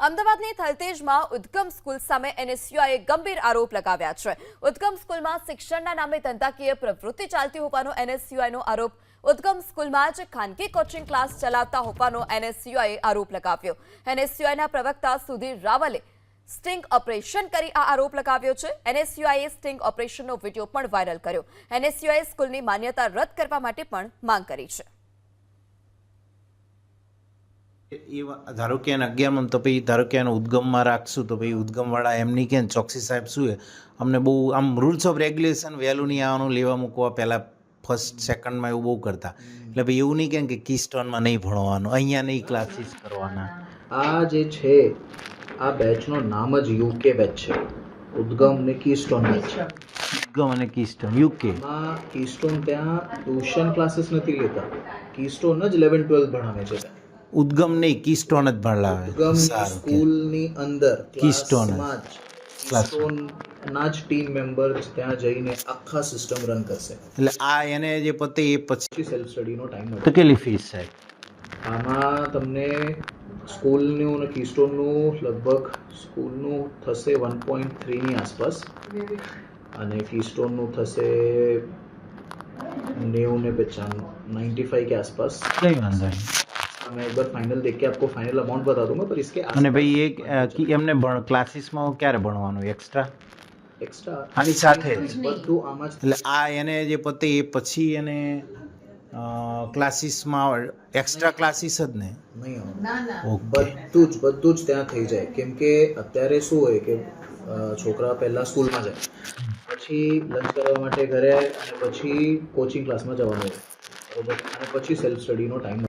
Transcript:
અમદાવાદની થલતેજમાં ઉદ્ગમ સ્કૂલ સામે એનએસયુઆઈએ ગંભીર આરોપ લગાવ્યા છે। ઉદ્ગમ સ્કૂલમાં શિક્ષણના નામે ધંધાકીય પ્રવૃત્તિ ચાલતી હોવાનો એનએસયુઆઈનો આરોપ। ઉદ્ગમ સ્કૂલમાં જ ખાનગી કોચિંગ ક્લાસ ચલાવતા હોવાનો એનએસયુઆઈએ આરોપ લગાવ્યો। એનએસયુઆઈના પ્રવક્તા સુધીર રાવલે સ્ટિંગ ઓપરેશન કરી આ આરોપ લગાવ્યો છે। એનએસયુઆઈએ સ્ટિંગ ઓપરેશનનો વિડીયો પણ વાયરલ કર્યો। એનએસયુઆઈએ સ્કૂલની માન્યતા રદ કરવા માટે પણ માંગ કરી છે। ધારો કે એને 11માં તો પછી ધારો કે એને ઉદ્ગમમાં રાખશું તો પછી ઉદ્ગમવાળા એમની કે ચોકસી સાહેબ શું છે અમને બહુ આમ રૂલ્સ ઓફ રેગ્યુલેશન વહેલું નહીં આવવાનું લેવા મૂકવા પહેલાં ફર્સ્ટ સેકન્ડમાં એવું બહુ કરતા એટલે ભાઈ એવું નહીં કે કીસ્ટોનમાં નહીં ભણવાનું અહીંયા નહીં ક્લાસીસ કરવાના। આ જે છે આ બેચનું નામ જ યુકે બેચ છે। ઉદ્ગમ ને કીસ્ટોન બેચ છે। ઉદ્ગમ અને કીસ્ટોન યુકે માં કીસ્ટોન ત્યાં ટ્યુશન ક્લાસીસ નથી લેતા, કીસ્ટોન જ 11-12 ભણાવે છે। ઉદ્ગમ નહીં કીસ્ટોન જ ભણાવે। ઉદ્ગમ સ્કૂલની અંદર કીસ્ટોન ના જ ટીમ મેમ્બર્સ ત્યાં જઈને આખા સિસ્ટમ રન કરશે। એટલે આ એને જે પતે એ પછી સેલ્ફ સ્ટડીનો ટાઈમ તો કેટલી ફીસ સાહેબ? આમાં તમને સ્કૂલનું અને કીસ્ટોનનું લગભગ સ્કૂલનું થશે 1.3 ની આસપાસ અને કીસ્ટોનનું થશે 90 ને 95 के आसपास। કઈ વાંધો નહીં, मैं एक बार फाइनल देख के आपको फाइनल अमाउंट बता दूंगा, पर इसके અને ભાઈ એક એમને ક્લાસીસમાં ક્યારે ભણવાનું एक्स्ट्रा આની સાથે જ બધું આમાં જ એટલે આ એને જે પતે એ પછી એને ક્લાસીસમાં એક્સ્ટ્રા ક્લાસીસ જ ને નહીં આવે। ઓકે બધું જ ત્યાં થઈ જાય, કેમ કે અત્યારે શું હોય કે છોકરા પહેલા સ્કૂલમાં જાય, પછી લંચ કરવા માટે ઘરે અને પછી કોચિંગ ક્લાસમાં જવાનું હોય, બરોબર, અને પછી સેલ્ફ સ્ટડીનો ટાઈમ